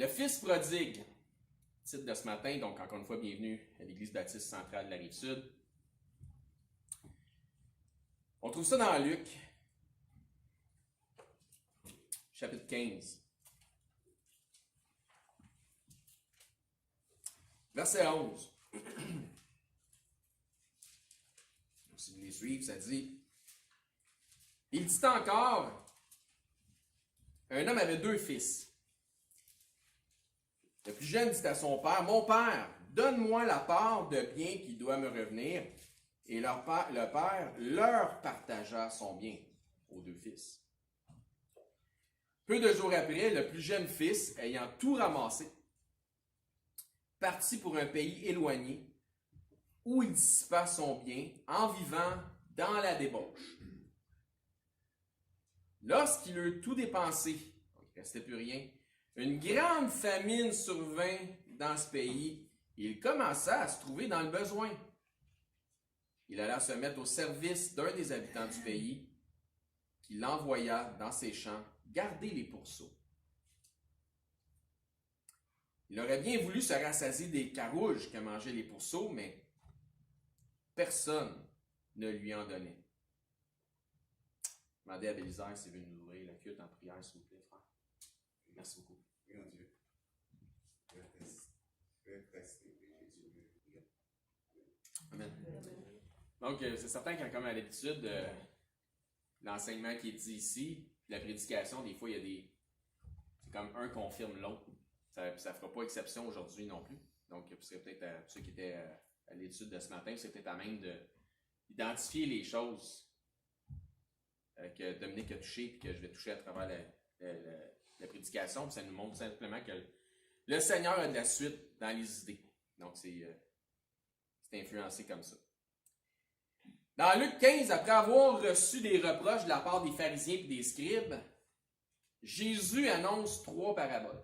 Le Fils prodigue, titre de ce matin, donc encore une fois, bienvenue à l'Église baptiste centrale de la Rive-Sud. On trouve ça dans Luc, chapitre 15. Verset 11. Si vous les suivez, ça dit: il dit encore, un homme avait 2 fils. Le plus jeune dit à son père: mon père, donne-moi la part de bien qui doit me revenir. Et le père leur partagea son bien aux 2 fils. Peu de jours après, le plus jeune fils, ayant tout ramassé, partit pour un pays éloigné, où il dissipa son bien en vivant dans la débauche. Lorsqu'il eut tout dépensé, donc il ne restait plus rien, une grande famine survint dans ce pays et il commença à se trouver dans le besoin. Il alla se mettre au service d'un des habitants du pays, qui l'envoya dans ses champs garder les pourceaux. Il aurait bien voulu se rassasier des carouges que mangeaient les pourceaux, mais personne ne lui en donnait. Demandez à Bélisaire s'il veut nous ouvrir le culte en prière, s'il vous plaît, frère. Merci beaucoup. Oui, mon Dieu. Amen. Donc, c'est certain qu'il y a comme à l'habitude, l'enseignement qui est dit ici, la prédication, des fois, il y a des... C'est comme un confirme l'autre. Ça ne fera pas exception aujourd'hui non plus. Donc, ce serait peut-être, pour ceux qui étaient à l'étude de ce matin, c'est peut-être à même d'identifier les choses que Dominique a touchées et que je vais toucher à travers la prédication. Puis ça nous montre simplement que le Seigneur a de la suite dans les idées. Donc, c'est influencé comme ça. Dans Luc 15, après avoir reçu des reproches de la part des pharisiens et des scribes, Jésus annonce 3 paraboles.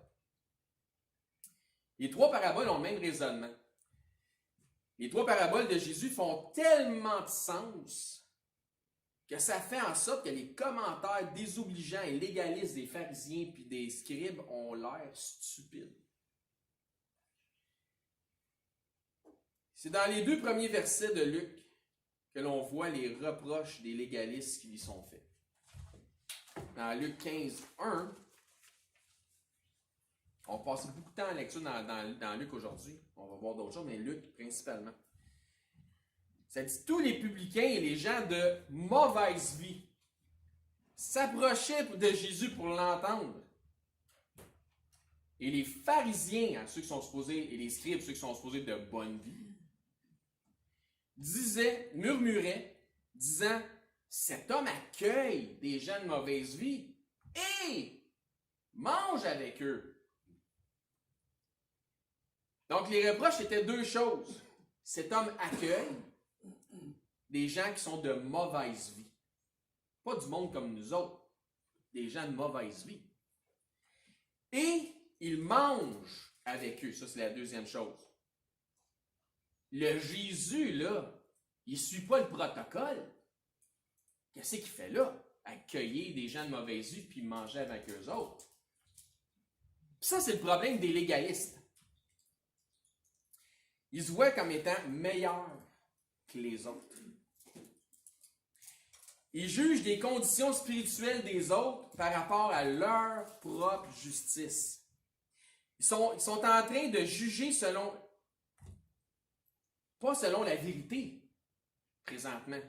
Les 3 paraboles ont le même raisonnement. Les 3 paraboles de Jésus font tellement de sens que ça fait en sorte que les commentaires désobligeants et légalistes des pharisiens et des scribes ont l'air stupides. C'est dans les 2 premiers versets de Luc que l'on voit les reproches des légalistes qui lui sont faits. Dans Luc 15, 1, on passe beaucoup de temps en lecture dans Luc aujourd'hui. On va voir d'autres choses, mais Luc principalement. Ça dit: tous les publicains et les gens de mauvaise vie s'approchaient de Jésus pour l'entendre. Et les pharisiens, ceux qui sont supposés, et les scribes, ceux qui sont supposés de bonne vie, murmuraient, disant: cet homme accueille des gens de mauvaise vie et mange avec eux. Donc, les reproches étaient 2 choses. Cet homme accueille des gens qui sont de mauvaise vie. Pas du monde comme nous autres. Des gens de mauvaise vie. Et il mange avec eux. Ça, c'est la 2e chose. Le Jésus, là, il ne suit pas le protocole. Qu'est-ce qu'il fait là? Accueillir des gens de mauvaise vie puis manger avec eux autres. Puis ça, c'est le problème des légalistes. Ils se voient comme étant meilleurs que les autres. Ils jugent des conditions spirituelles des autres par rapport à leur propre justice. Ils sont en train de juger pas selon la vérité, présentement.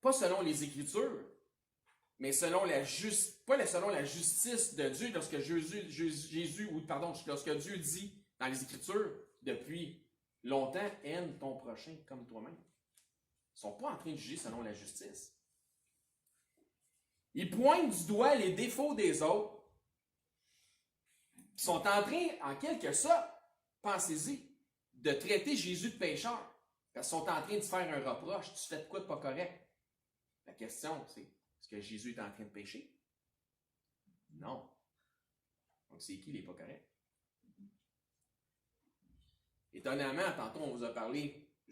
Pas selon les Écritures, mais pas selon la justice de Dieu lorsque lorsque Dieu dit dans les Écritures depuis longtemps: aime ton prochain comme toi-même. Ils ne sont pas en train de juger selon la justice. Ils pointent du doigt les défauts des autres. Ils sont en train, en quelque sorte, pensez-y, de traiter Jésus de pécheur. Parce qu'ils sont en train de faire un reproche. Tu fais de quoi de pas correct? La question, c'est: est-ce que Jésus est en train de pécher? Non. Donc, c'est qui n'est pas correct? Étonnamment, tantôt, je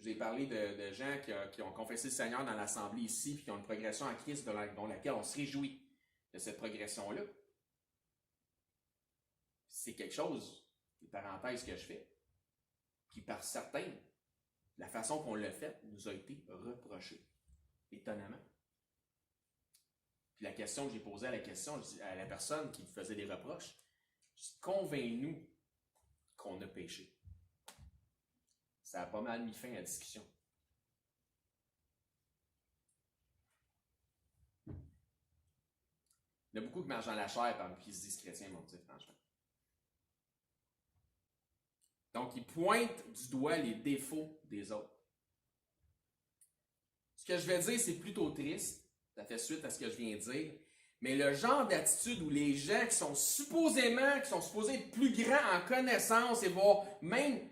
vous ai parlé de gens qui ont confessé le Seigneur dans l'assemblée ici, puis qui ont une progression en Christ dont laquelle on se réjouit de cette progression-là. c'est quelque chose, des parenthèses que je fais, qui par certains, la façon qu'on l'a fait nous a été reprochée, étonnamment. Puis la question que j'ai posée à la personne qui faisait des reproches, je dis, convainc-nous qu'on a péché. Ça a pas mal mis fin à la discussion. Il y en a beaucoup qui marchent dans la chair parmi qui se disent chrétiens, mon Dieu, franchement. Donc, ils pointent du doigt les défauts des autres. Ce que je vais dire, c'est plutôt triste. Ça fait suite à ce que je viens de dire. Mais le genre d'attitude où les gens qui sont supposés être plus grands en connaissance et voire même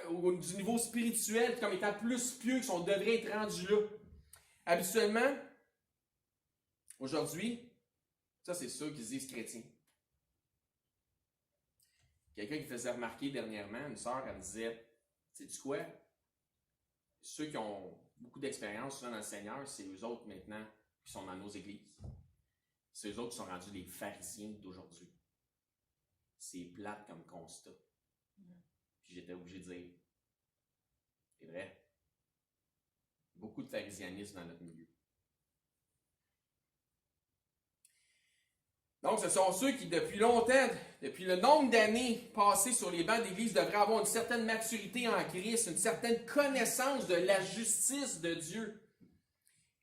du niveau spirituel comme étant plus pieux, qui devraient être rendus là. Habituellement, aujourd'hui, ça c'est ceux qui se disent chrétiens. Quelqu'un qui faisait remarquer dernièrement, une sœur, elle me disait, sais-tu quoi? Ceux qui ont beaucoup d'expérience souvent dans le Seigneur, c'est eux autres maintenant qui sont dans nos églises. C'est eux autres qui sont rendus les pharisiens d'aujourd'hui. C'est plate comme constat. Puis j'étais obligé de dire, c'est vrai, beaucoup de pharisianisme dans notre milieu. Donc, ce sont ceux qui, depuis longtemps, depuis le nombre d'années passées sur les bancs d'église, devraient avoir une certaine maturité en Christ, une certaine connaissance de la justice de Dieu.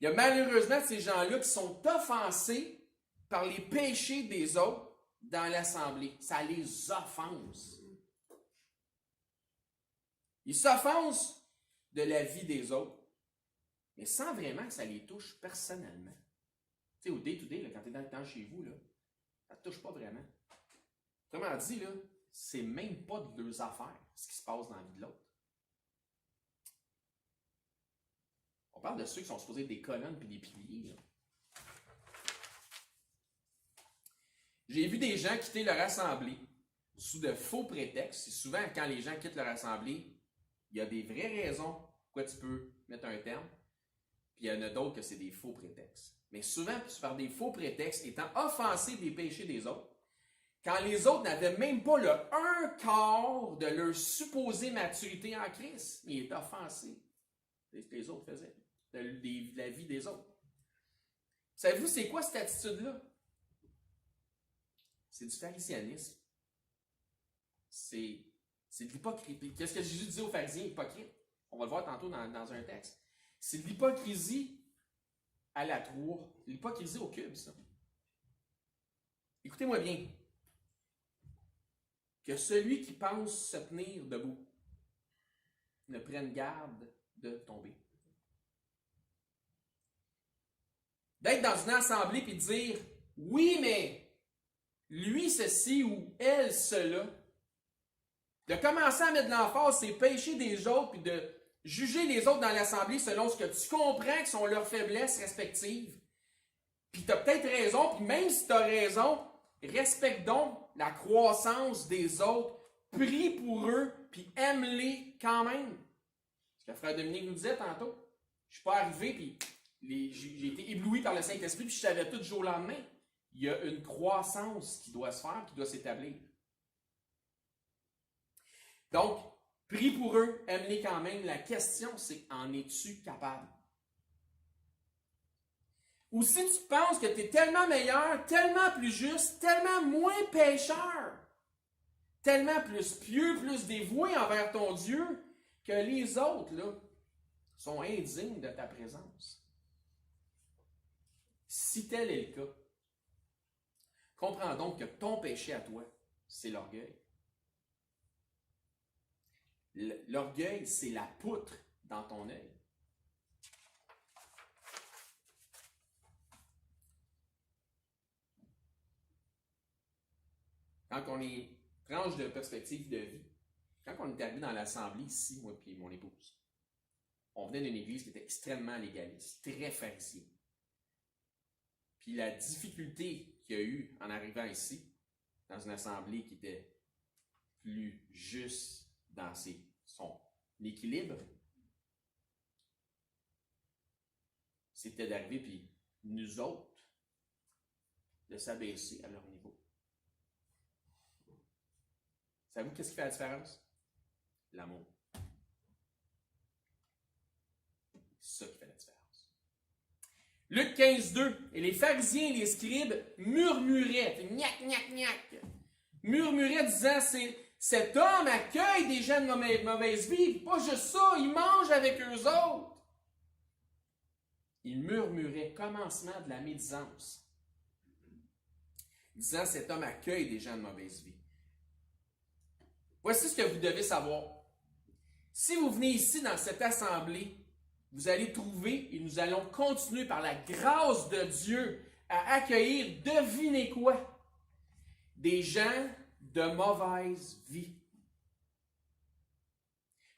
Il y a malheureusement ces gens-là qui sont offensés par les péchés des autres dans l'assemblée. Ça les offense. Ils s'offensent de la vie des autres, mais sans vraiment que ça les touche personnellement. Tu sais, au day-to-day, là, quand tu es dans le temps chez vous, là, ça ne te touche pas vraiment. Autrement dit, là, c'est même pas de leurs affaires, ce qui se passe dans la vie de l'autre. On parle de ceux qui sont supposés être des colonnes et des piliers. Là. J'ai vu des gens quitter leur assemblée sous de faux prétextes. C'est souvent quand les gens quittent leur assemblée, il y a des vraies raisons pourquoi tu peux mettre un terme. Puis il y en a d'autres que c'est des faux prétextes. Mais souvent, par des faux prétextes, étant offensés des péchés des autres, quand les autres n'avaient même pas le un quart de leur supposée maturité en Christ, ils étaient offensés. C'est ce que les autres faisaient, de la vie des autres. Savez-vous, c'est quoi cette attitude-là? C'est du pharisianisme. C'est de l'hypocrisie. Qu'est-ce que Jésus disait aux pharisiens hypocrites? On va le voir tantôt dans un texte. C'est de l'hypocrisie à la 3. L'hypocrisie au cube, ça. Écoutez-moi bien. Que celui qui pense se tenir debout ne prenne garde de tomber. D'être dans une assemblée et de dire « Oui, mais lui ceci ou elle cela ». De commencer à mettre de l'emphase sur les péchés des autres puis de juger les autres dans l'assemblée selon ce que tu comprends que sont leurs faiblesses respectives. Puis tu as peut-être raison, puis même si tu as raison, respecte donc la croissance des autres, prie pour eux, puis aime-les quand même. Ce que frère Dominique nous disait tantôt. Je ne suis pas arrivé, puis j'ai été ébloui par le Saint-Esprit, puis je savais tout du jour au lendemain. Il y a une croissance qui doit se faire, qui doit s'établir. Donc, prie pour eux, aime-les quand même. La question, c'est en es-tu capable? Ou si tu penses que tu es tellement meilleur, tellement plus juste, tellement moins pécheur, tellement plus pieux, plus dévoué envers ton Dieu, que les autres, là, sont indignes de ta présence. Si tel est le cas, comprends donc que ton péché à toi, c'est l'orgueil. L'orgueil, c'est la poutre dans ton œil. Quand on est tranche de perspective de vie, quand on est arrivé dans l'assemblée ici, moi et mon épouse, on venait d'une église qui était extrêmement légaliste, très pharisien. Puis la difficulté qu'il y a eu en arrivant ici, dans une assemblée qui était plus juste dans son équilibre, c'était d'arriver, puis nous autres, de s'abaisser à leur niveau. Savez-vous qu'est-ce qui fait la différence? L'amour. C'est ça qui fait la différence. Luc 15, 2. Et les pharisiens et les scribes murmuraient. Gnac, gnac, gnac. Murmuraient disant, cet homme accueille des gens de mauvaise vie. Pas juste ça, il mange avec eux autres. Ils murmuraient, commencement de la médisance. Disant, cet homme accueille des gens de mauvaise vie. Voici ce que vous devez savoir. Si vous venez ici dans cette assemblée, vous allez trouver, et nous allons continuer par la grâce de Dieu à accueillir, devinez quoi? Des gens de mauvaise vie.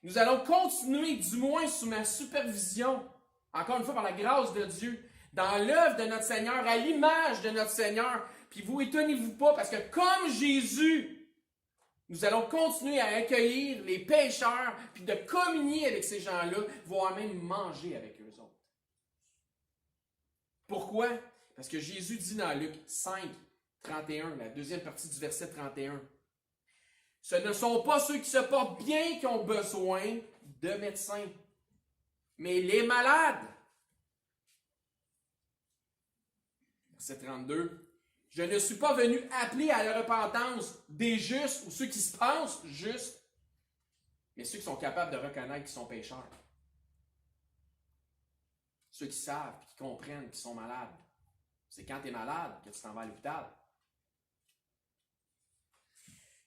Nous allons continuer, du moins sous ma supervision, encore une fois par la grâce de Dieu, dans l'œuvre de notre Seigneur, à l'image de notre Seigneur. Puis vous étonnez-vous pas, parce que comme Jésus, nous allons continuer à accueillir les pécheurs, puis de communier avec ces gens-là, voire même manger avec eux autres. Pourquoi? Parce que Jésus dit dans Luc 5, 31, la deuxième partie du verset 31, « Ce ne sont pas ceux qui se portent bien qui ont besoin de médecins, mais les malades. » Verset 32, « Je ne suis pas venu appeler à la repentance des justes ou ceux qui se pensent justes, mais ceux qui sont capables de reconnaître qu'ils sont pécheurs. Ceux qui savent, qui comprennent qu'ils sont malades. C'est quand tu es malade que tu t'en vas à l'hôpital.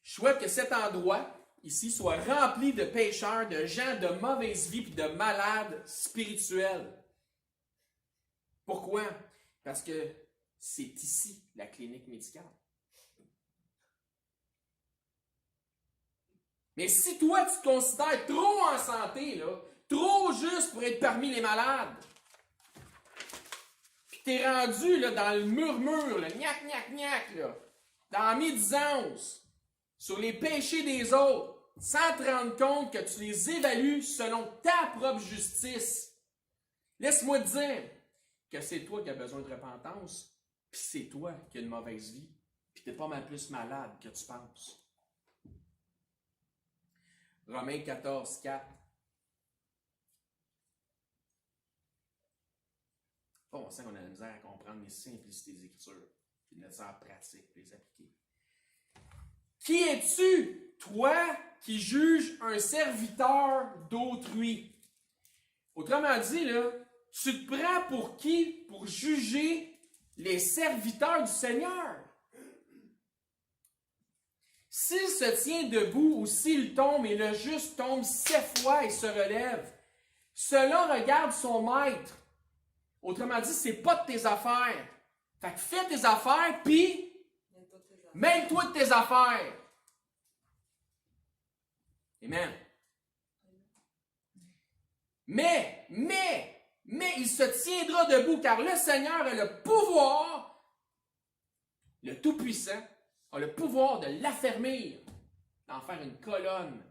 Je souhaite que cet endroit, ici, soit rempli de pécheurs, de gens de mauvaise vie et de malades spirituels. Pourquoi? Parce que c'est ici la clinique médicale. Mais si toi, tu te considères trop en santé, là, trop juste pour être parmi les malades, puis tu es rendu là, dans le murmure, le gnac, gnac, gnac, là, dans la médisance, sur les péchés des autres, sans te rendre compte que tu les évalues selon ta propre justice, laisse-moi te dire que c'est toi qui as besoin de repentance, puis c'est toi qui as une mauvaise vie, puis tu es pas mal plus malade que tu penses. Romains 14, 4. Bon, on sait qu'on a la misère à comprendre les simplicités des Écritures, puis de mettre ça en pratique, puis les appliquer. Qui es-tu, toi, qui juges un serviteur d'autrui? Autrement dit, là, tu te prends pour qui pour juger les serviteurs du Seigneur? S'il se tient debout ou s'il tombe et le juste tombe 7 fois et se relève, cela regarde son maître. Autrement dit, c'est pas de tes affaires. Fait que fais tes affaires, puis mêle-toi de tes affaires. Amen. Mais, il se tiendra debout, car le Seigneur a le pouvoir, le Tout-Puissant, a le pouvoir de l'affermir, d'en faire une colonne.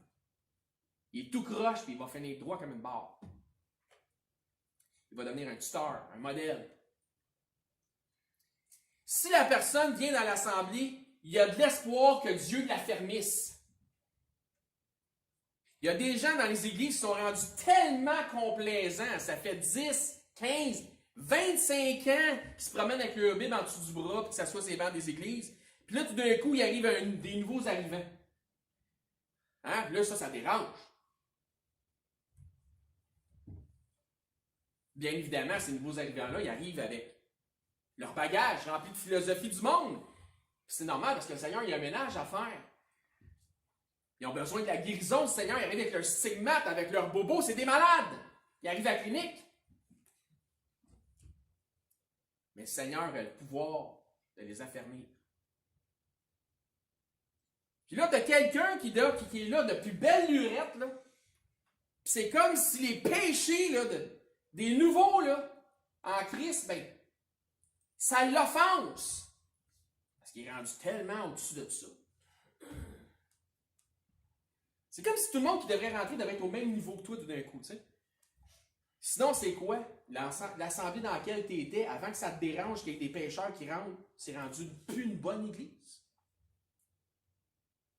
Il est tout croche, puis il va finir droit comme une barre. Il va devenir un tuteur, un modèle. Si la personne vient dans l'assemblée, il y a de l'espoir que Dieu l'affermisse. Il y a des gens dans les églises qui sont rendus tellement complaisants, ça fait 10, 15, 25 ans qu'ils se promènent avec le Bible en dessous du bras pour que ça soit ces bancs des églises. Puis là, tout d'un coup, il arrive des nouveaux arrivants. Hein? Puis là, ça dérange. Bien évidemment, ces nouveaux arrivants-là, ils arrivent avec leur bagage rempli de philosophie du monde. Puis c'est normal parce que le Seigneur, il a un ménage à faire. Ils ont besoin de la guérison du Seigneur. Ils arrivent avec leur stigmate, avec leur bobo. C'est des malades. Ils arrivent à la clinique. Mais le Seigneur a le pouvoir de les affermir. Puis là, tu as quelqu'un qui est là depuis belle lurette. Là. Puis c'est comme si les péchés là, des nouveaux là, en Christ, ben, ça l'offense. Parce qu'il est rendu tellement au-dessus de tout ça. C'est comme si tout le monde qui devrait rentrer devrait être au même niveau que toi tout d'un coup, tu sais. Sinon, c'est quoi? L'assemblée dans laquelle tu étais, avant que ça te dérange qu'il y ait des pécheurs qui rentrent, c'est rendu plus une bonne église.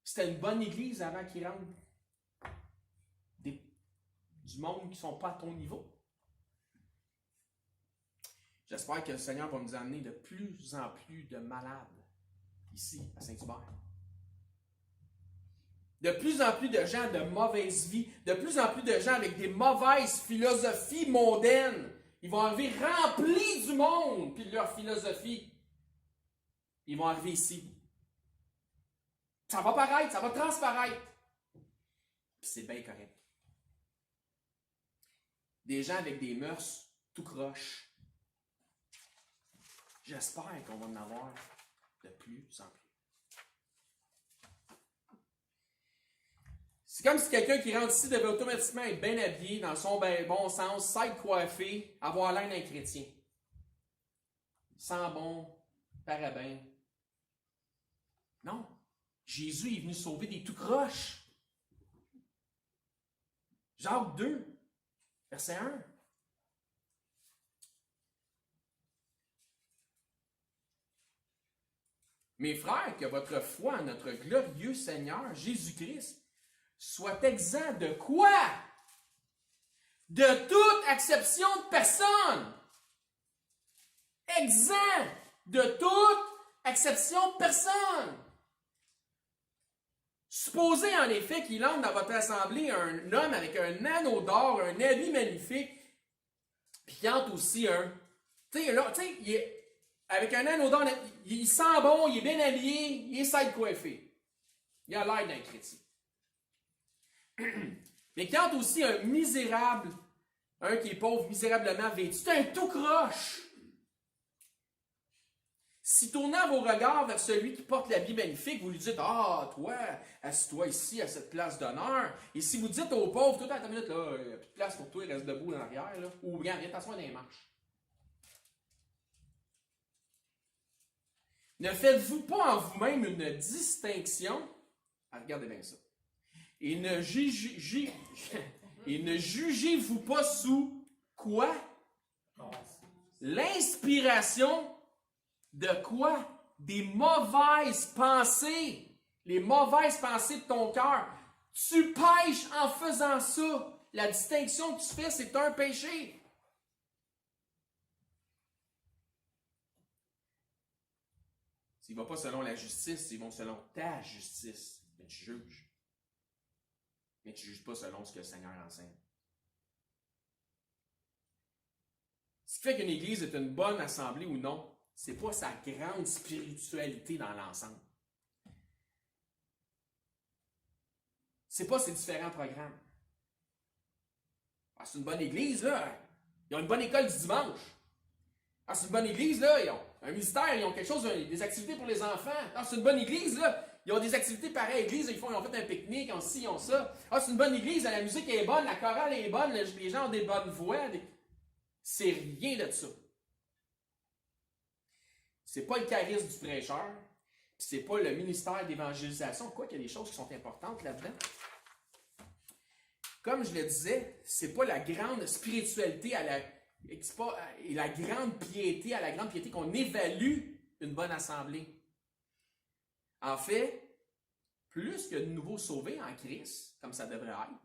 C'était une bonne église avant qu'il rentre du monde qui ne sont pas à ton niveau. J'espère que le Seigneur va nous amener de plus en plus de malades ici, à Saint-Hubert. De plus en plus de gens de mauvaise vie, de plus en plus de gens avec des mauvaises philosophies mondaines. Ils vont arriver remplis du monde, puis de leur philosophie. Ils vont arriver ici. Ça va paraître, ça va transparaître. Puis c'est bien correct. Des gens avec des mœurs tout croche. J'espère qu'on va en avoir de plus en plus. C'est comme si quelqu'un qui rentre ici devait automatiquement être bien habillé, dans son bon sens, s'être coiffé, avoir l'air d'un chrétien. Sans bon, parabènes. Non. Jésus est venu sauver des tout croches. Jacques 2, verset 1. Mes frères, que votre foi en notre glorieux Seigneur Jésus-Christ soit exempt de quoi? De toute acception de personne. Exempt de toute acception de personne. Supposez en effet qu'il entre dans votre assemblée un homme avec un anneau d'or, un habit magnifique, puis qu'il entre aussi un... Tu sais, il est... Avec un anneau d'or, il sent bon, il est bien habillé, il est side coiffé. Il a l'air d'un chrétien. Mais quand aussi un misérable, un qui est pauvre, misérablement vêtu, c'est un tout croche. Si tournant vos regards vers celui qui porte l'habit magnifique, vous lui dites, ah, toi, assis-toi ici à cette place d'honneur. Et si vous dites aux pauvres, toi, attends une minute, là, il n'y a plus de place pour toi, il reste debout dans l'arrière, là. Ou bien, viens t'asseoir dans les marches. Ne faites-vous pas en vous-même une distinction? Ah, regardez bien ça. Et ne jugez-vous pas sous quoi? L'inspiration de quoi? Des mauvaises pensées. Les mauvaises pensées de ton cœur. Tu pêches en faisant ça. La distinction que tu fais, c'est un péché. S'ils ne vont pas selon la justice, ils vont selon ta justice. Mais tu juges. Mais tu ne juges pas selon ce que le Seigneur enseigne. Ce qui fait qu'une église est une bonne assemblée ou non, ce n'est pas sa grande spiritualité dans l'ensemble. Ce n'est pas ses différents programmes. Ah, c'est une bonne église, là. Ils ont une bonne école du dimanche. Ah, c'est une bonne église, là. Ils ont un ministère, ils ont quelque chose, des activités pour les enfants. Ah, c'est une bonne église, là. Ils ont des activités pareilles à l'église, ils ont fait un pique-nique, ils ont ci, ils ont ça. Ah, c'est une bonne église, la musique est bonne, la chorale est bonne, les gens ont des bonnes voix. C'est rien de ça. C'est pas le charisme du prêcheur, c'est pas le ministère d'évangélisation, quoi qu'il y a des choses qui sont importantes là-dedans. Comme je le disais, c'est pas la grande spiritualité et la grande piété, à la grande piété qu'on évalue une bonne assemblée. En fait, plus qu'il y a de nouveaux sauvés en Christ, comme ça devrait être,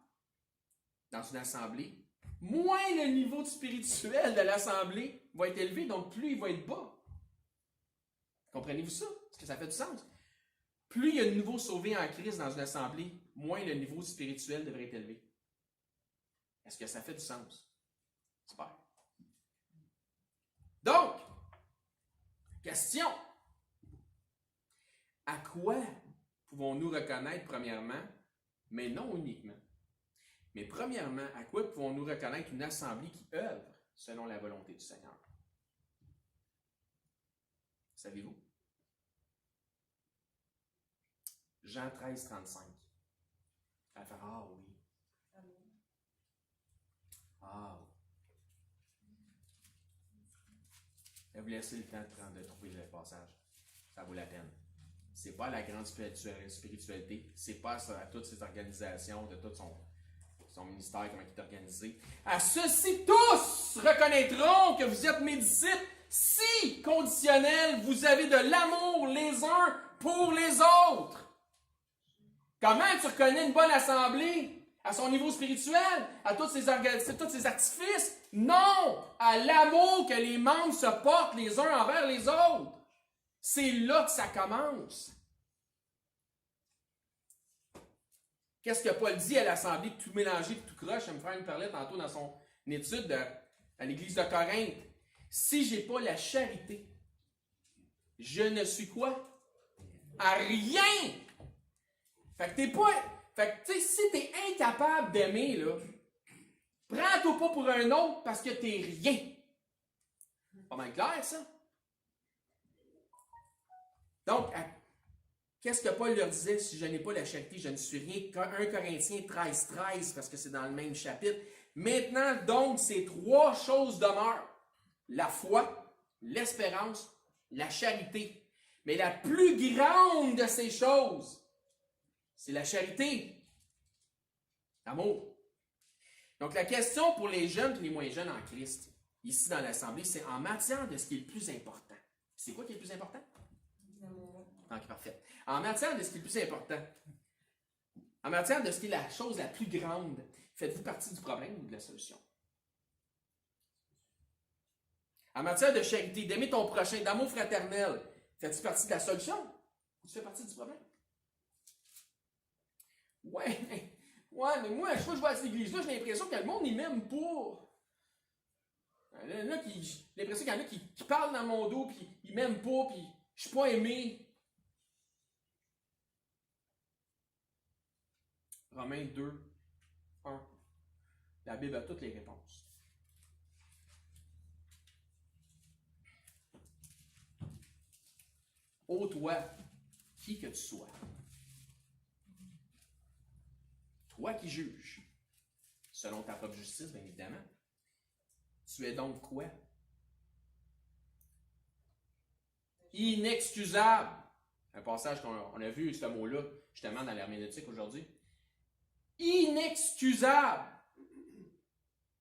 dans une assemblée, moins le niveau spirituel de l'assemblée va être élevé, donc plus il va être bas. Comprenez-vous ça? Est-ce que ça fait du sens? Plus il y a de nouveaux sauvés en Christ dans une assemblée, moins le niveau spirituel devrait être élevé. Est-ce que ça fait du sens? Super. Donc, question. À quoi pouvons-nous reconnaître premièrement, mais non uniquement? Mais premièrement, à quoi pouvons-nous reconnaître une assemblée qui œuvre selon la volonté du Seigneur? Savez-vous? Jean 13, 35. Elle va faire, ah oui. Ah oui. Elle vous laisser le temps de trouver le passage. Ça vaut la peine. C'est pas la grande spiritualité. C'est pas à toutes ces organisations, de tout son ministère, comment il est organisé. À ceux-ci tous reconnaîtront que vous êtes mes disciples si conditionnels vous avez de l'amour les uns pour les autres. Comment tu reconnais une bonne assemblée? À son niveau spirituel? À tous ses artifices? Non! À l'amour que les membres se portent les uns envers les autres. C'est là que ça commence. Qu'est-ce que Paul dit à l'assemblée, tout mélangé, tout croche? Me faire une parlait tantôt dans son étude à l'église de Corinthe. Si je n'ai pas la charité, je ne suis quoi? À rien! Fait que t'es pas. Fait que, tu sais, si t'es incapable d'aimer, là, prends-toi pas pour un autre parce que t'es rien. Pas mal clair, ça? Donc, qu'est-ce que Paul leur disait? Si je n'ai pas la charité, je ne suis rien. 1 Corinthiens 13, parce que c'est dans le même chapitre. Maintenant, donc, ces trois choses demeurent. La foi, l'espérance, la charité. Mais la plus grande de ces choses, c'est la charité. L'amour. Donc, la question pour les jeunes et les moins jeunes en Christ, ici dans l'Assemblée, c'est en matière de ce qui est le plus important. C'est quoi qui est le plus important? L'amour. Donc, parfait. En matière de ce qui est le plus important, en matière de ce qui est la chose la plus grande, faites-vous partie du problème ou de la solution? En matière de charité, d'aimer ton prochain, d'amour fraternel, fais-tu partie de la solution ou tu fais partie du problème? Ouais, mais moi, à chaque fois que je vais à cette église-là, j'ai l'impression que le monde, il m'aime pas. J'ai l'impression qu'il y en a qui parlent dans mon dos, puis ils m'aiment pas, puis je suis pas aimé. Romains 2, 1. La Bible a toutes les réponses. Ô toi, qui que tu sois, toi qui juges, selon ta propre justice, bien évidemment, tu es donc quoi? Inexcusable. Un passage qu'on a vu, ce mot-là, justement, dans l'herméneutique aujourd'hui. Inexcusable.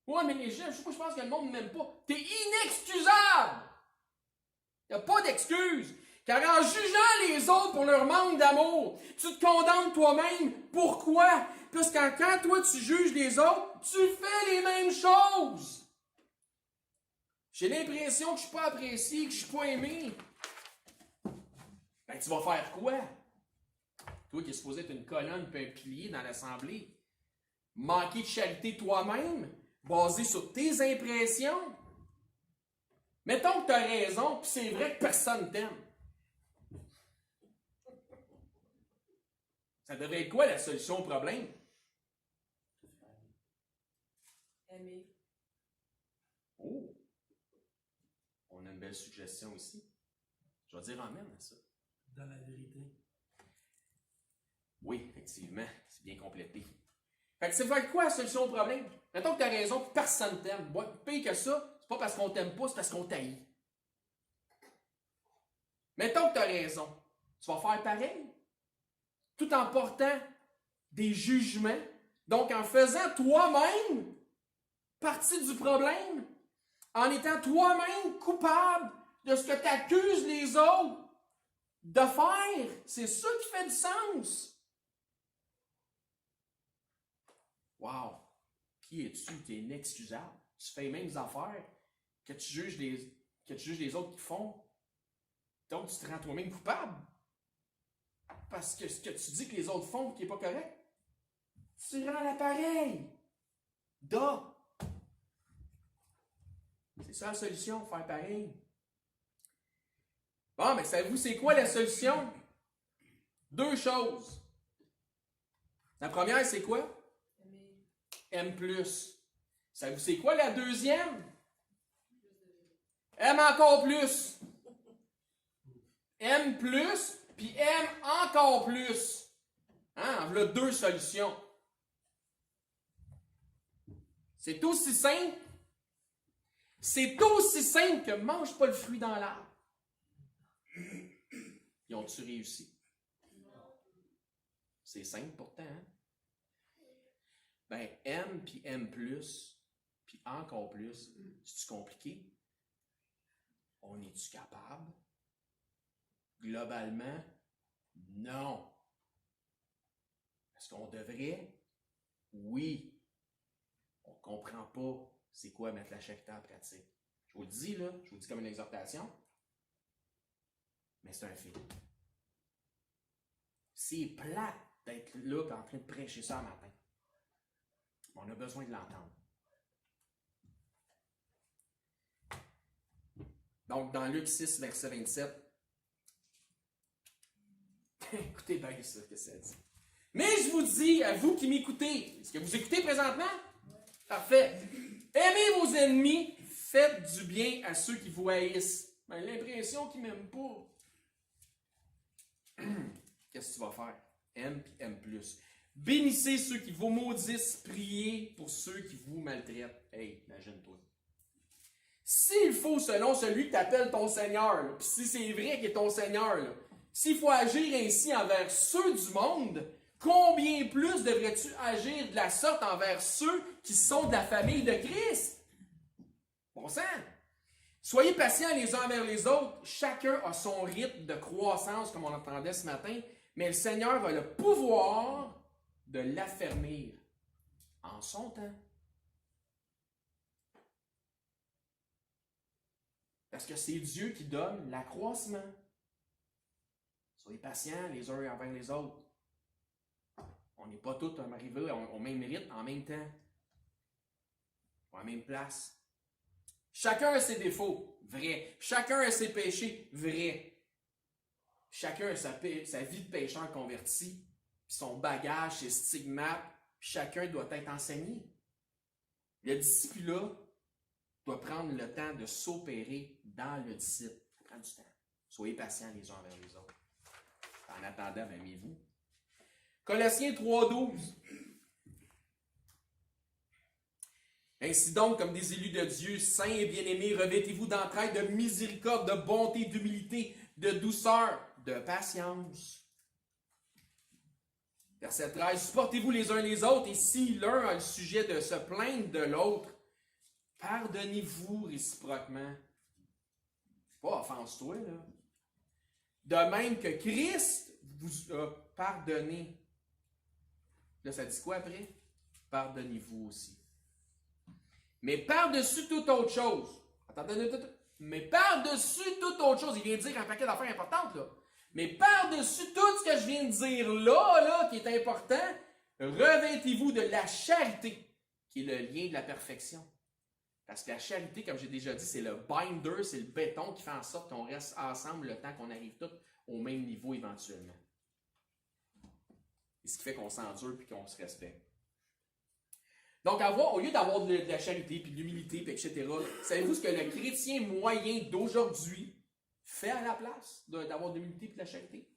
Ouais, mais les gens, je pense que le monde ne m'aime pas. T'es inexcusable. Il n'y a pas d'excuse. Car en jugeant les autres pour leur manque d'amour, tu te condamnes toi-même. Pourquoi? Parce que quand toi tu juges les autres, tu fais les mêmes choses. J'ai l'impression que je ne suis pas apprécié, que je ne suis pas aimé. Ben, tu vas faire quoi? Toi qui es supposé être une colonne et un pilier dans l'Assemblée. Manquer de charité toi-même, basé sur tes impressions. Mettons que tu as raison, puis c'est vrai que personne t'aime. Ça devrait être quoi la solution au problème? Aimer. Oh! On a une belle suggestion ici. Je vais dire amen à ça. Dans la vérité. Oui, effectivement, c'est bien complété. Fait que c'est faire quoi la solution au problème? Mettons que tu as raison, puis personne t'aime. Bon, pire que ça, c'est pas parce qu'on t'aime pas, c'est parce qu'on t'haït. Mettons que tu as raison. Tu vas faire pareil. Tout en portant des jugements. Donc, en faisant toi-même partie du problème. En étant toi-même coupable de ce que tu accuses les autres de faire. C'est ça qui fait du sens. Wow! Qui es-tu? Tu es inexcusable. Tu fais les mêmes affaires que tu juges les autres qui font. Donc, tu te rends toi-même coupable. Parce que ce que tu dis que les autres font qui n'est pas correct, tu rends l'appareil. Da! C'est ça la solution, faire pareil. Bon, mais savez-vous, c'est quoi la solution? Deux choses. La première, c'est quoi? Aimer. M plus. Savez-vous, c'est quoi la deuxième? M encore plus. M plus, puis M encore plus. Hein? Voilà deux solutions. C'est aussi simple. C'est aussi simple que mange pas le fruit dans l'arbre. Ils ont-tu réussi? C'est simple pourtant. Hein? Ben, M puis M plus, puis encore plus, c'est-tu compliqué? On est-tu capable? Globalement, non. Est-ce qu'on devrait? Oui. On ne comprend pas c'est quoi mettre la charité en pratique. Je vous le dis, là, je vous le dis comme une exhortation, mais c'est un fait. C'est plate d'être là et en train de prêcher ça un matin. On a besoin de l'entendre. Donc, dans Luc 6, verset 27, écoutez bien ça que ça dit. Mais je vous dis, à vous qui m'écoutez, est-ce que vous écoutez présentement? Parfait. Aimez vos ennemis, faites du bien à ceux qui vous haïssent. Ben, l'impression qu'ils ne m'aiment pas. Qu'est-ce que tu vas faire? Aime puis aime plus. Bénissez ceux qui vous maudissent, priez pour ceux qui vous maltraitent. Hey, imagine-toi. S'il faut, selon celui que tu appelles ton Seigneur, puis si c'est vrai qu'il est ton Seigneur, là, s'il faut agir ainsi envers ceux du monde, combien plus devrais-tu agir de la sorte envers ceux qui sont de la famille de Christ? Bon sang! Soyez patients les uns envers les autres. Chacun a son rythme de croissance, comme on entendait ce matin, mais le Seigneur a le pouvoir de l'affermir en son temps. Parce que c'est Dieu qui donne l'accroissement. Soyez patients les uns envers les autres. On n'est pas tous arrivés au même rythme en même temps. Ou à la même place. Chacun a ses défauts, vrai. Chacun a ses péchés, vrai. Chacun a sa vie de pécheur converti, puis son bagage, ses stigmates, puis chacun doit être enseigné. Le disciple-là doit prendre le temps de s'opérer dans le disciple. Ça prend du temps. Soyez patients les uns envers les autres. En attendant, aimez-vous. Colossiens 3,12. Ainsi donc, comme des élus de Dieu, saints et bien-aimés, revêtez-vous d'entraide, de miséricorde, de bonté, d'humilité, de douceur, de patience. Verset 13. Supportez-vous les uns les autres, et si l'un a le sujet de se plaindre de l'autre, pardonnez-vous réciproquement. Pas offense-toi, là. De même que Christ vous a pardonné. Là, ça dit quoi après? Pardonnez-vous aussi. Mais par-dessus toute autre chose, attendez, mais par-dessus toute autre chose, il vient de dire un paquet d'affaires importantes, là. Mais par-dessus tout ce que je viens de dire là, qui est important, revêtez-vous de la charité, qui est le lien de la perfection. Parce que la charité, comme j'ai déjà dit, c'est le binder, c'est le béton qui fait en sorte qu'on reste ensemble le temps qu'on arrive tous au même niveau éventuellement. Et ce qui fait qu'on s'endure et qu'on se respecte. Donc, au lieu d'avoir de la charité, puis de l'humilité, puis etc., savez-vous ce que le chrétien moyen d'aujourd'hui fait à la place d'avoir de l'humilité et de la charité?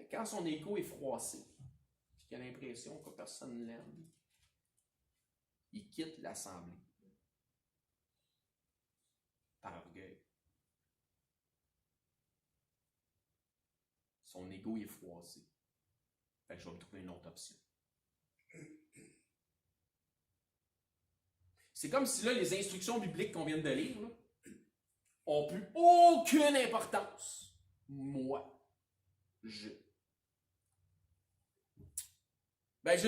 Quand son égo est froissé, puis qu'il a l'impression que personne ne l'aime, il quitte l'assemblée. Par orgueil. Son égo est froissé. Fait que je vais me trouver une autre option. C'est comme si là, les instructions bibliques qu'on vient de lire là, ont plus aucune importance. Moi, j'ai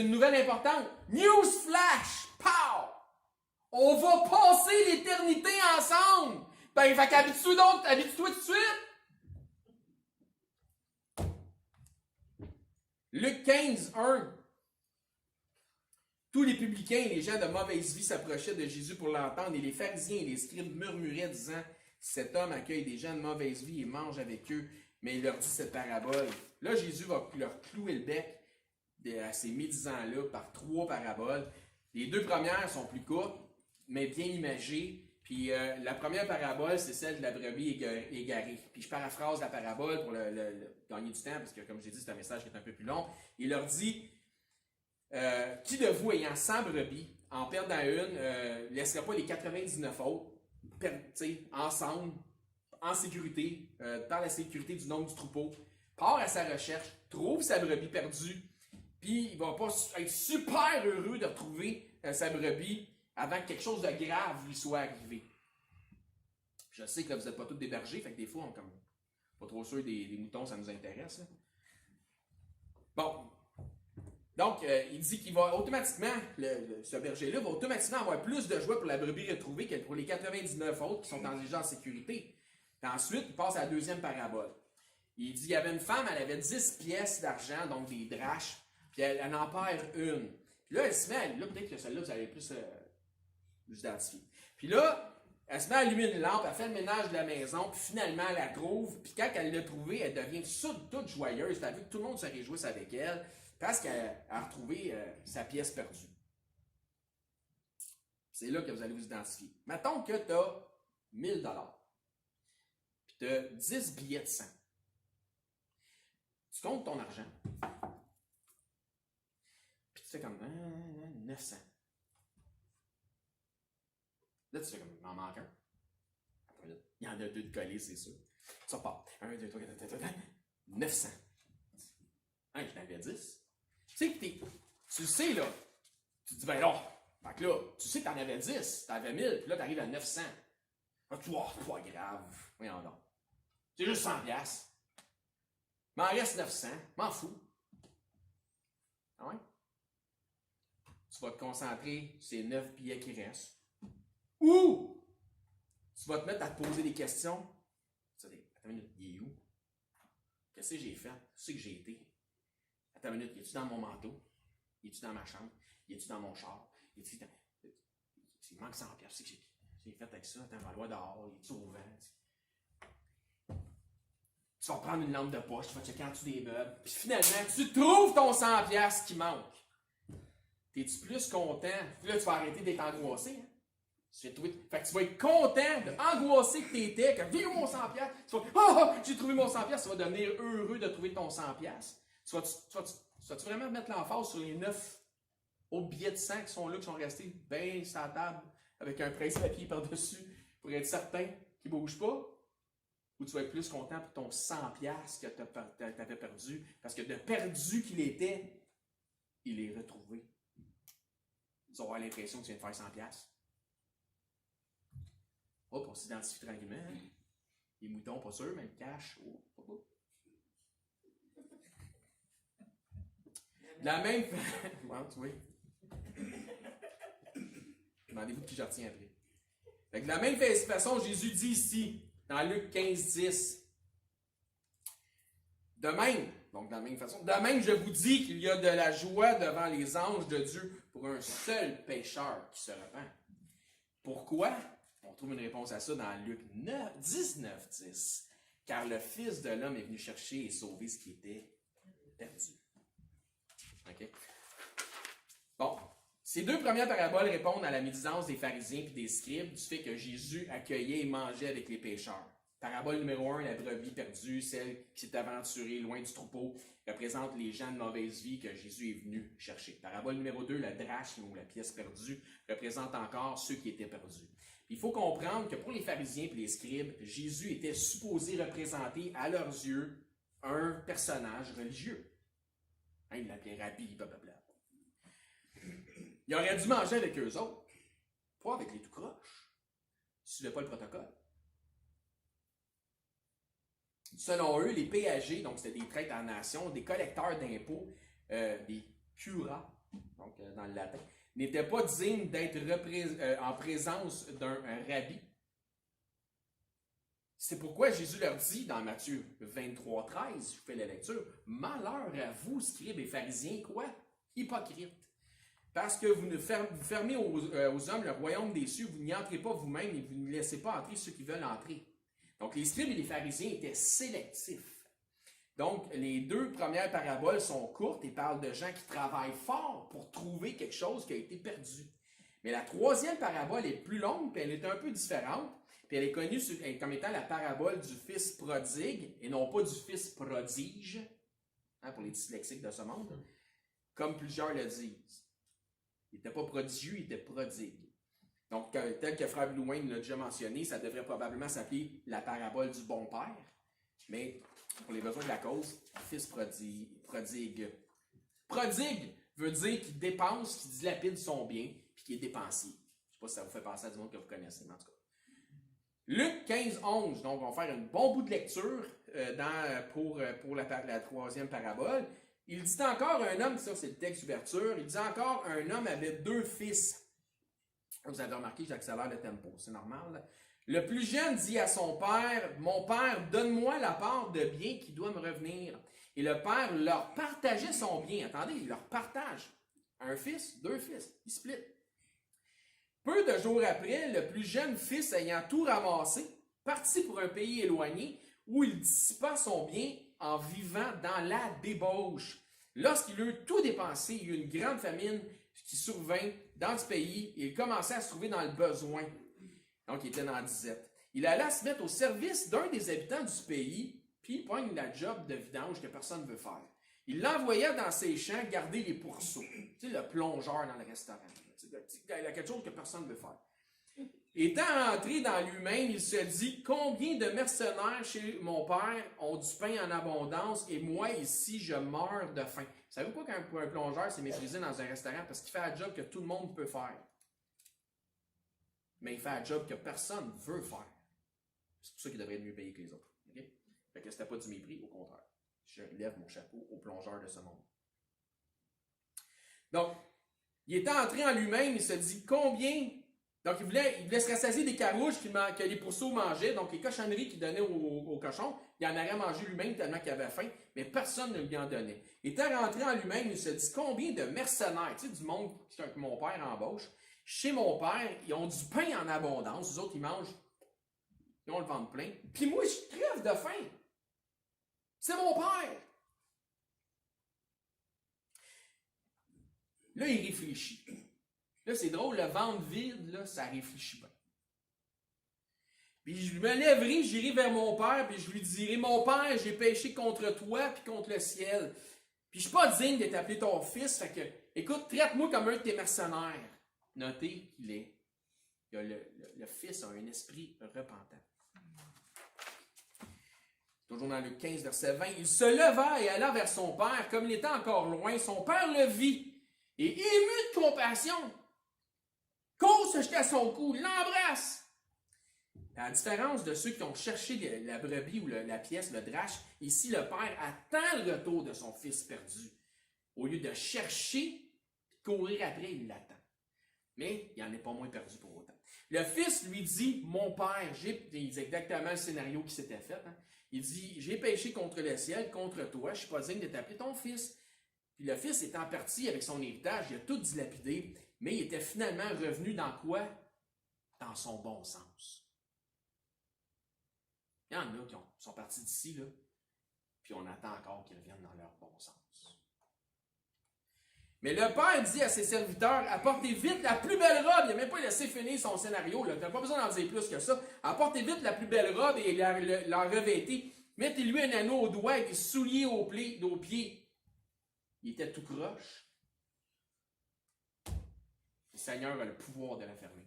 une nouvelle importante. Newsflash! Pow! On va passer l'éternité ensemble! Fait qu'habitue-toi tout de suite! Luc 15, 1. Tous les publicains et les gens de mauvaise vie s'approchaient de Jésus pour l'entendre, et les pharisiens et les scribes murmuraient, disant, cet homme accueille des gens de mauvaise vie et mange avec eux, mais il leur dit cette parabole. Là, Jésus va leur clouer le bec à ces médisants-là par 3 paraboles. Les 2 premières sont plus courtes, mais bien imagées. Puis la première parabole, c'est celle de la brebis égarée. Puis je paraphrase la parabole pour gagner du temps, parce que comme je l'ai dit, c'est un message qui est un peu plus long. Il leur dit, qui de vous ayant 100 brebis, en perdant une, ne laisserait pas les 99 autres, ensemble, en sécurité, dans la sécurité du nombre du troupeau, part à sa recherche, trouve sa brebis perdue, puis il va pas être super heureux de retrouver sa brebis avant que quelque chose de grave lui soit arrivé. Je sais que vous n'êtes pas tous des bergers, fait que des fois, on comme pas trop sûr des moutons, ça nous intéresse. Là. Bon. Donc, il dit qu'il va automatiquement, ce berger-là va automatiquement avoir plus de joie pour la brebis retrouvée que pour les 99 autres qui sont déjà en sécurité. Puis ensuite, il passe à la deuxième parabole. Il dit qu'il y avait une femme, elle avait 10 pièces d'argent, donc des drachmes, puis elle en perd une. Puis là, elle se met, là, peut-être que celle-là, vous allez plus vous identifier. Puis là, elle se met à allumer une lampe, elle fait le ménage de la maison, puis finalement, elle la trouve. Puis quand elle l'a trouvée, elle devient toute joyeuse. Elle a vu que tout le monde se réjouisse avec elle, parce qu'elle a retrouvé sa pièce perdue. C'est là que vous allez vous identifier. Mettons que tu as 1000 $, puis tu as 10 billets de 100. Tu comptes ton argent, puis tu fais comme 900. Là, tu fais comme, il m'en manque un. Il y en a 2 de collés, c'est sûr. Tu repars. 1, 2, 3, 4, 5, 900. Hein, je n'avais 10. Tu sais que tu sais, là, tu te dis, ben non. Fait que là, tu sais que t'en avais 10, t'en avais 1000, puis là, t'arrives à 900. Ah, tu vois, pas grave. Voyons donc. C'est juste 100 $. M'en reste 900. M'en fous. Ah ouais? Tu vas te concentrer sur ces 9 billets qui restent. Ou tu vas te mettre à te poser des questions. Tu vas dire, attends une minute, il est où? Qu'est-ce que j'ai fait? Où que j'ai été? Attends une minute, es-tu dans mon manteau? Es-tu dans ma chambre? Es-tu dans mon char? Es-tu dans... Il manque 100 $. C'est que j'ai fait avec ça. Attends, va loin dehors. Es-tu au vent? Tu vas prendre une lampe de poche, tu vas checker en dessous des meubles. Puis finalement, tu trouves ton 100 $ qui manque. T'es-tu plus content? Puis là, tu vas arrêter d'être angoissé. Hein? Fait que tu vas être content, angoissé que t'étais, que j'ai eu mon 100 $. Tu vas, oh, j'ai trouvé mon 100 $. Tu vas devenir heureux de trouver ton 100 $. Tu vas-tu vraiment mettre l'emphase sur les 9 autres billets de 100 qui sont là, qui sont restés bien sur la table, avec un presse-papier par-dessus, pour être certain qu'ils ne bougent pas? Ou tu vas être plus content pour ton 100 $ que tu avais perdu, parce que de perdu qu'il était, il est retrouvé. Tu vas avoir l'impression que tu viens de faire 100 $. Hop, on s'identifie tranquillement. Hein? Les moutons, pas sûr, mais le cash, oh. La même... Bon, tu vois. Demandez-vous de qui je retiens après. Fait que de la même façon, Jésus dit ici, dans Luc 15, 10, de même, donc de la même façon, de même je vous dis qu'il y a de la joie devant les anges de Dieu pour un seul pécheur qui se repent. Pourquoi? On trouve une réponse à ça dans Luc 19, 10. Car le Fils de l'homme est venu chercher et sauver ce qui était perdu. OK? Bon. Ces 2 premières paraboles répondent à la médisance des pharisiens et des scribes du fait que Jésus accueillait et mangeait avec les pécheurs. Parabole numéro 1, la brebis perdue, celle qui s'est aventurée loin du troupeau, représente les gens de mauvaise vie que Jésus est venu chercher. Parabole numéro 2, la drachme ou la pièce perdue, représente encore ceux qui étaient perdus. Il faut comprendre que pour les pharisiens et les scribes, Jésus était supposé représenter à leurs yeux un personnage religieux. Hein, il l'appelait rabbi, blablabla. Il aurait dû manger avec eux autres, pas avec les tout croches. Il ne suivait pas le protocole. Selon eux, les péagers, donc c'était des prêtres en nation, des collecteurs d'impôts, des curas, donc dans le latin, n'étaient pas dignes d'être en présence d'un rabbi. C'est pourquoi Jésus leur dit dans Matthieu 23, 13, je fais la lecture, « Malheur à vous, scribes et pharisiens, quoi? Hypocrites! Parce que vous fermez aux hommes le royaume des cieux, vous n'y entrez pas vous-même et vous ne laissez pas entrer ceux qui veulent entrer. » Donc, les scribes et les pharisiens étaient sélectifs. Donc, les 2 premières paraboles sont courtes et parlent de gens qui travaillent fort pour trouver quelque chose qui a été perdu. Mais la 3e parabole est plus longue, puis elle est un peu différente, puis elle est connue comme étant la parabole du fils prodigue, et non pas du fils prodige, hein, pour les dyslexiques de ce monde, comme plusieurs le disent. Il n'était pas prodigieux, il était prodigue. Donc, tel que Frère Blouin l'a déjà mentionné, ça devrait probablement s'appeler la parabole du bon père, mais pour les besoins de la cause, fils prodigue. Prodigue veut dire qu'il dépense, qu'il dilapide son bien, puis qu'il est dépensier. Je ne sais pas si ça vous fait penser à du monde que vous connaissez, mais en tout cas. Luc 15, 11, donc on va faire un bon bout de lecture pour la 3e parabole. Il dit encore un homme, ça c'est le texte d'ouverture, il dit encore un homme avait 2 fils. Vous avez remarqué que j'accélère le tempo, c'est normal. Le plus jeune dit à son père, mon père, donne-moi la part de bien qui doit me revenir. Et le père leur partageait son bien. Attendez, il leur partage. Un fils, 2 fils, il split. Peu de jours après, le plus jeune fils ayant tout ramassé, partit pour un pays éloigné où il dissipa son bien en vivant dans la débauche. Lorsqu'il eut tout dépensé, il y eut une grande famine qui survint dans ce pays et il commençait à se trouver dans le besoin. Donc, il était dans la disette. Il alla se mettre au service d'un des habitants du pays, puis il pogne la job de vidange que personne ne veut faire. Il l'envoya dans ses champs garder les pourceaux. Tu sais, le plongeur dans le restaurant. Il y a quelque chose que personne ne veut faire. Étant entré dans lui-même, il se dit, combien de mercenaires chez mon père ont du pain en abondance et moi ici je meurs de faim. Savez-vous quoi qu'un plongeur c'est méprisé dans un restaurant parce qu'il fait un job que tout le monde peut faire. Mais il fait un job que personne ne veut faire. C'est pour ça qu'il devrait être mieux payé que les autres. Okay? Fait que c'était pas du mépris, au contraire. Je lève mon chapeau aux plongeurs de ce monde. Donc, il était entré en lui-même, il se dit combien. Donc, il voulait se rassasier des carouches que les pourceaux mangeaient, donc les cochonneries qu'il donnait aux cochons, il en aurait mangé lui-même tellement qu'il avait faim, mais personne ne lui en donnait. Il était rentré en lui-même, il se dit combien de mercenaires, tu sais, du monde que mon père embauche, chez mon père, ils ont du pain en abondance, les autres, ils mangent, ils ont le ventre plein, puis moi, je crève de faim. C'est mon père. Là, il réfléchit. Là, c'est drôle, le ventre vide, là, ça réfléchit bien. Puis je me lèverai, j'irai vers mon père, puis je lui dirai, mon père, j'ai péché contre toi, puis contre le ciel. Puis je suis pas digne d'être appelé ton fils, fait que, écoute, traite-moi comme un de tes mercenaires. Notez le fils a un esprit repentant. Toujours dans Luc 15, verset 20. Il se leva et alla vers son père, comme il était encore loin. Son père le vit, et ému de compassion, court se jeter à son cou, l'embrasse. À la différence de ceux qui ont cherché la brebis ou la pièce, le drache, ici le père attend le retour de son fils perdu. Au lieu de chercher et de courir après, il l'attend. Mais il n'en est pas moins perdu pour autant. Le fils lui dit, mon père, il dit exactement le scénario qui s'était fait. Hein. Il dit, j'ai péché contre le ciel, contre toi, je ne suis pas digne de t'appeler ton fils. Puis le fils étant parti avec son héritage, il a tout dilapidé, mais il était finalement revenu dans quoi? Dans son bon sens. Il y en a qui sont partis d'ici, là, puis on attend encore qu'ils reviennent dans leur bon sens. Mais le père dit à ses serviteurs, apportez vite la plus belle robe. Il n'a même pas laissé finir son scénario. Tu n'as pas besoin d'en dire plus que ça. Apportez vite la plus belle robe et la revêtez. Mettez-lui un anneau au doigt et des souliers aux pieds. Il était tout croche. Le Seigneur a le pouvoir de la fermer.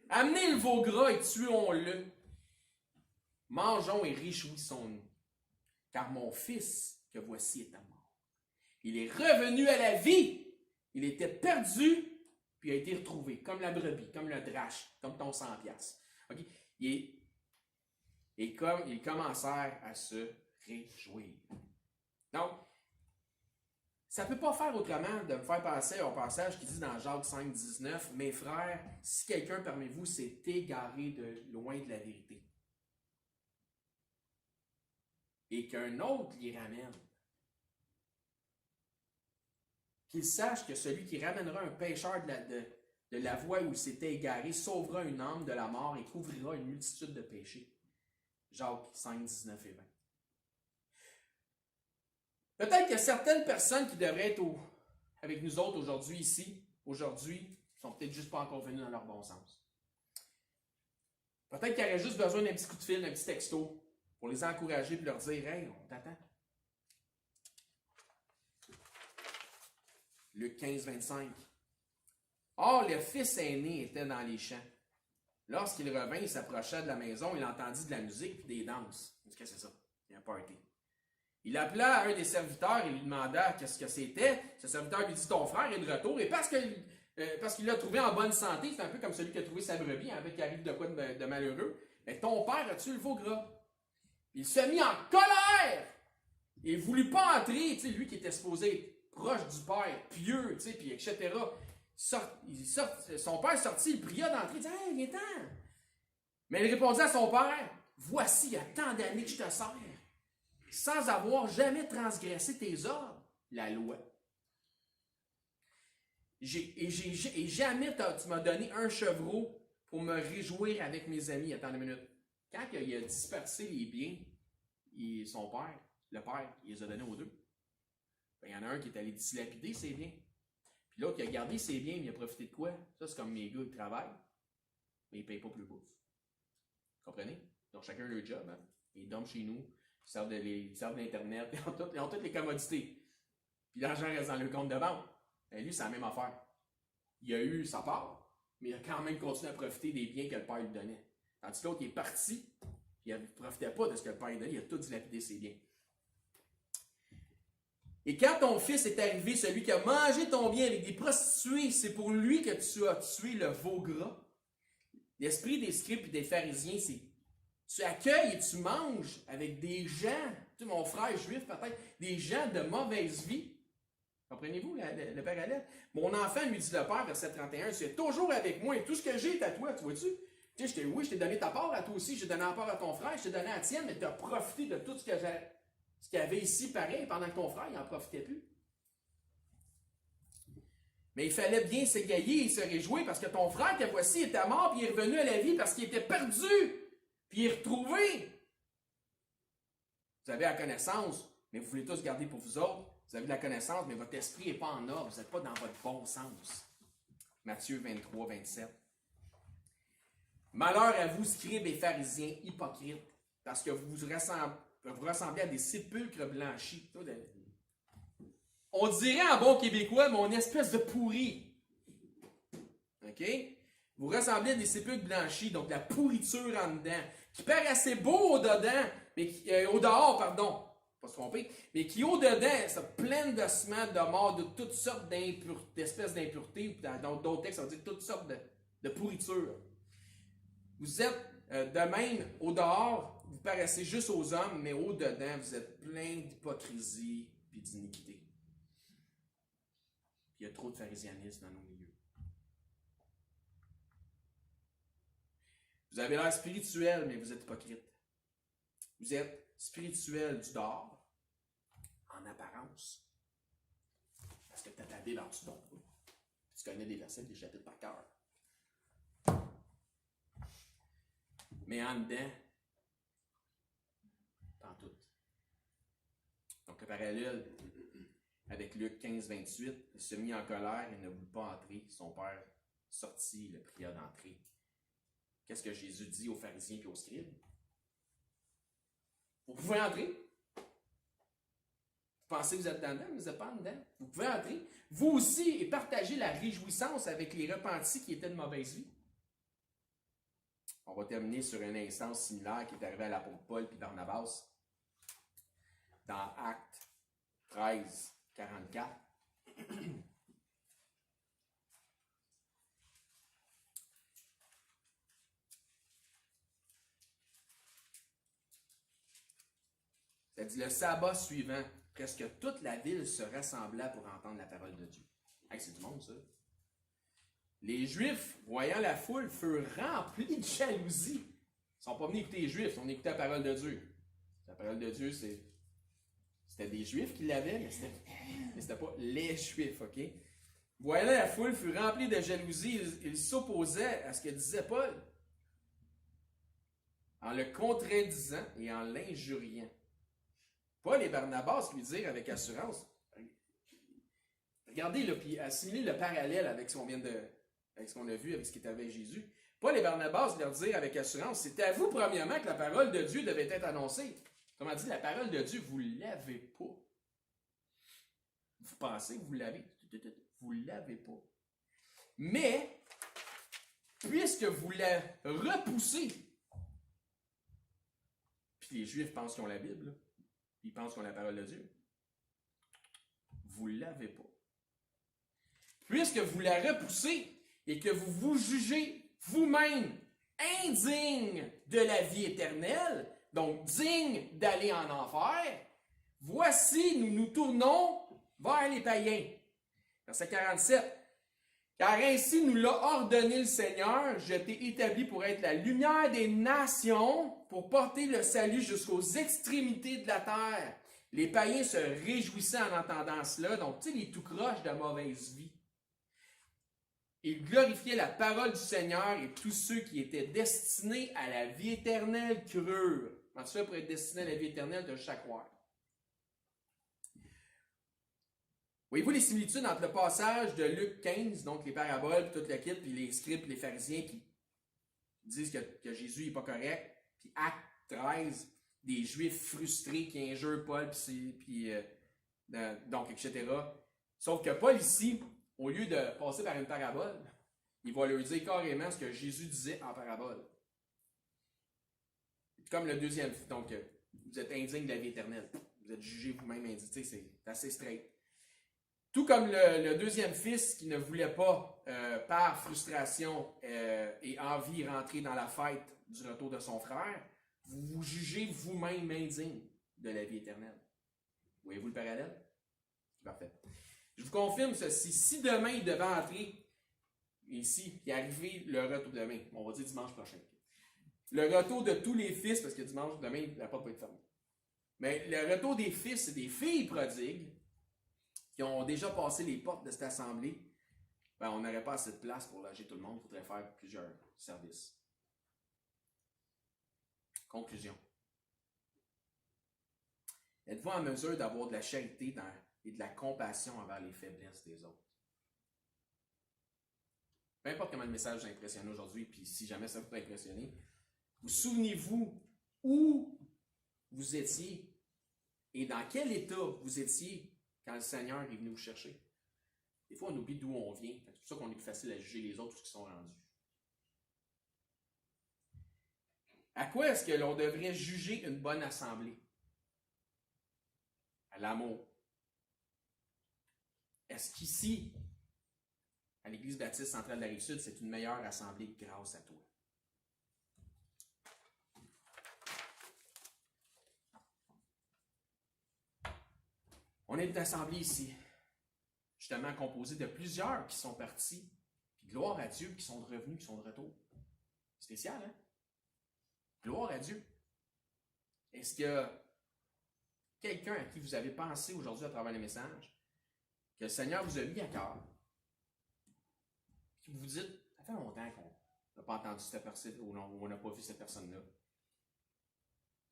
Amenez le veau gras et tuons-le. Mangeons et réjouissons-nous. Car mon fils que voici est mort. Il est revenu à la vie. Il était perdu, puis il a été retrouvé, comme la brebis, comme le drache, comme ton 100$. Okay? Et comme ils commencèrent à se réjouir. Donc, ça ne peut pas faire autrement de me faire penser au passage qui dit dans Jacques 5, 19, « Mes frères, si quelqu'un parmi vous s'est égaré de loin de la vérité, et qu'un autre l'y ramène, qu'il sache que celui qui ramènera un pécheur de la voie où il s'était égaré sauvera une âme de la mort et couvrira une multitude de péchés. » Jacques 5, 19 et 20. Peut-être qu'il y a certaines personnes qui devraient être avec nous autres aujourd'hui ici, aujourd'hui, sont peut-être juste pas encore venues dans leur bon sens. Peut-être qu'il y aurait juste besoin d'un petit coup de fil, d'un petit texto, pour les encourager et leur dire « Hey, on t'attend. » Luc 15, 25. Or, le fils aîné était dans les champs. Lorsqu'il revint, il s'approcha de la maison, il entendit de la musique et des danses. Qu'est-ce que c'est ça? Il y a un party. Il appela un des serviteurs et lui demanda qu'est-ce que c'était. Ce serviteur lui dit « Ton frère est de retour. » Et parce qu'il l'a trouvé en bonne santé, c'est un peu comme celui qui a trouvé sa brebis, avec qui arrive de quoi de malheureux. Mais ton père a tué le veau gras. Il se mit en colère. Il ne voulut pas entrer, tu sais, lui qui était supposé être proche du Père, pieux, tu sais, puis etc. Son père sortit, il pria d'entrer, il dit « Hey, viens-t'en! » Mais il répondit à son père « Voici, il y a tant d'années que je te sers, sans avoir jamais transgressé tes ordres, la loi. Et jamais tu m'as donné un chevreau pour me réjouir avec mes amis. » Attends une minute. Quand il a dispersé les biens, son père, le père, il les a donnés aux deux. Ben, il y en a un qui est allé dilapider ses biens. Puis l'autre qui a gardé ses biens, mais il a profité de quoi? Ça, c'est comme mes gars qui travaillent, mais ils ne payent pas plus bourse. Vous comprenez? Ils ont chacun leur job. Hein? Ils dorment chez nous, ils servent de l'Internet, ils ont toutes les commodités. Puis l'argent reste dans le compte de banque. Ben, lui, c'est la même affaire. Il a eu sa part, mais il a quand même continué à profiter des biens que le père lui donnait. Tandis que l'autre, il est parti, puis il ne profitait pas de ce que le père lui donnait, il a tout dilapidé ses biens. Et quand ton fils est arrivé, celui qui a mangé ton bien avec des prostituées, c'est pour lui que tu as tué le veau gras. L'esprit des scribes et des pharisiens, c'est tu accueilles et tu manges avec des gens, tu sais, mon frère juif peut-être, des gens de mauvaise vie. Comprenez-vous le parallèle? Mon enfant, lui dit le Père, verset 31, tu es toujours avec moi et tout ce que j'ai est à toi, tu vois-tu? Tu sais, je t'ai donné ta part à toi aussi, j'ai donné la part à ton frère, je t'ai donné à la tienne, mais tu as profité de tout ce qu'il y avait ici pareil, pendant que ton frère, il n'en profitait plus. Mais il fallait bien s'égayer et se réjouir parce que ton frère, que voici, était mort, puis il est revenu à la vie parce qu'il était perdu, puis il est retrouvé. Vous avez la connaissance, mais vous voulez tous garder pour vous autres. Vous avez de la connaissance, mais votre esprit n'est pas en ordre. Vous n'êtes pas dans votre bon sens. Matthieu 23, 27. Malheur à vous, scribes et pharisiens, hypocrites, parce que vous ressemblez à des sépulcres blanchis. On dirait en bon québécois, mon espèce de pourri. OK? Vous ressemblez à des sépulcres blanchis, donc la pourriture en dedans, qui paraissait beau au dehors, pardon. Pas se tromper, mais qui au-dedans, ça plein d'ossements, de morts, de toutes sortes d'espèces d'impuretés, ou dans d'autres textes, ça veut dire toutes sortes de pourritures. Vous êtes de même, au dehors, vous paraissez juste aux hommes, mais au-dedans, vous êtes plein d'hypocrisie et d'iniquité. Il y a trop de pharisianisme dans nos milieux. Vous avez l'air spirituel, mais vous êtes hypocrite. Vous êtes spirituel du dehors, en apparence. Parce que tu as ta Bible en dessous de ton bras. Tu connais des versets, des chapitres par cœur. Mais en dedans, pas en tout. Donc le parallèle avec Luc 15, 28, il se mit en colère et ne voulut pas entrer. Son père sortit, le pria d'entrer. Qu'est-ce que Jésus dit aux pharisiens et aux scribes? Vous pouvez entrer. Vous pensez que vous êtes dedans, mais vous n'êtes pas dedans. Vous pouvez entrer. Vous aussi, et partager la réjouissance avec les repentis qui étaient de mauvaise vie. On va terminer sur une instance similaire qui est arrivée à l'apôtre Paul et Barnabas dans Actes 13, 44. Ça dit, le sabbat suivant, presque toute la ville se rassembla pour entendre la parole de Dieu. Hey, c'est du monde, ça. Les Juifs, voyant la foule, furent remplis de jalousie. Ils ne sont pas venus écouter les Juifs, ils ont écouté la parole de Dieu. La parole de Dieu, c'était des Juifs qui l'avaient, mais c'était pas les Juifs, OK? Voyant la foule, furent remplis de jalousie, ils s'opposaient à ce que disait Paul, en le contredisant et en l'injuriant. Paul et Barnabas lui dirent avec assurance, regardez, là, puis assimilez le parallèle avec ce qu'on a vu, avec ce qui était avec Jésus. Paul et Barnabas leur dirent avec assurance, c'est à vous premièrement que la parole de Dieu devait être annoncée. Comment dit, la parole de Dieu, vous ne l'avez pas. Vous pensez que vous l'avez. Vous ne l'avez pas. Mais, puisque vous la repoussez, puis les Juifs pensent qu'ils ont la Bible, là. Ils pensent qu'on a la parole de Dieu. Vous ne l'avez pas. Puisque vous la repoussez et que vous vous jugez vous-même indigne de la vie éternelle, donc digne d'aller en enfer, voici, nous nous tournons vers les païens. Verset 47. Car ainsi nous l'a ordonné le Seigneur, je t'ai établi pour être la lumière des nations, pour porter le salut jusqu'aux extrémités de la terre. Les païens se réjouissaient en entendant cela, donc tu sais, les tout croches de mauvaise vie. Ils glorifiaient la parole du Seigneur et tous ceux qui étaient destinés à la vie éternelle crurent. Comment tu fais pour être destiné à la vie éternelle de chaque croire? Voyez-vous les similitudes entre le passage de Luc 15, donc les paraboles, puis toute l'équipe, puis les scribes, puis les pharisiens qui disent que Jésus n'est pas correct, puis Acte 13, des Juifs frustrés qui injurent Paul, donc, etc. Sauf que Paul ici, au lieu de passer par une parabole, il va leur dire carrément ce que Jésus disait en parabole. Comme le deuxième, donc, vous êtes indigne de la vie éternelle. Vous êtes jugé vous-même indigne. C'est assez straight. Tout comme le deuxième fils qui ne voulait pas, par frustration et envie, rentrer dans la fête du retour de son frère, vous vous jugez vous-même indigne de la vie éternelle. Voyez-vous le parallèle? Parfait. Je vous confirme ceci. Si demain il devait entrer ici, puis arriver le retour demain, on va dire dimanche prochain, le retour de tous les fils, parce que dimanche, demain, la porte va être fermée. Mais le retour des fils et des filles prodigues, qui ont déjà passé les portes de cette assemblée, ben, on n'aurait pas assez de place pour loger tout le monde. Il faudrait faire plusieurs services. Conclusion. Êtes-vous en mesure d'avoir de la charité et de la compassion envers les faiblesses des autres? Peu importe comment le message vous a impressionné aujourd'hui, puis si jamais ça vous a impressionné, vous souvenez-vous où vous étiez et dans quel état vous étiez quand le Seigneur est venu vous chercher? Des fois, on oublie d'où on vient. C'est pour ça qu'on est plus facile à juger les autres qui sont rendus. À quoi est-ce que l'on devrait juger une bonne assemblée? À l'amour. Est-ce qu'ici, à l'Église baptiste centrale de la Rive-Sud, c'est une meilleure assemblée grâce à toi? On est une assemblée ici, justement composée de plusieurs qui sont partis, puis gloire à Dieu, qui sont revenus, qui sont de retour. Spécial, hein? Gloire à Dieu. Est-ce que quelqu'un à qui vous avez pensé aujourd'hui à travers les messages, que le Seigneur vous a mis à cœur, puis vous vous dites, ça fait longtemps qu'on n'a pas entendu cette personne, ou on n'a pas vu cette personne-là.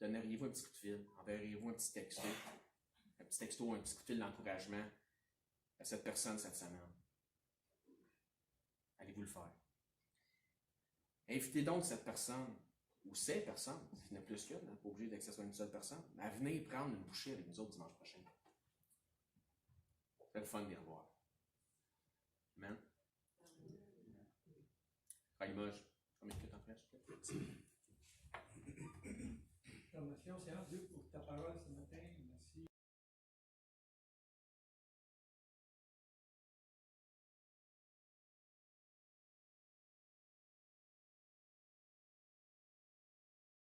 Donneriez-vous un petit coup de fil, enverriez-vous un petit texto, un petit coup de fil d'encouragement à cette personne cette semaine. Allez-vous le faire. Invitez donc cette personne, ou ces personnes, s'il n'y en a plus qu'une, pas obligé que ce soit une seule personne, à venir prendre une bouchée avec nous autres dimanche prochain. C'est le fun de les revoir. Amen. Limoges, combien de temps reste? Formation, c'est Dieu pour ta parole ce matin.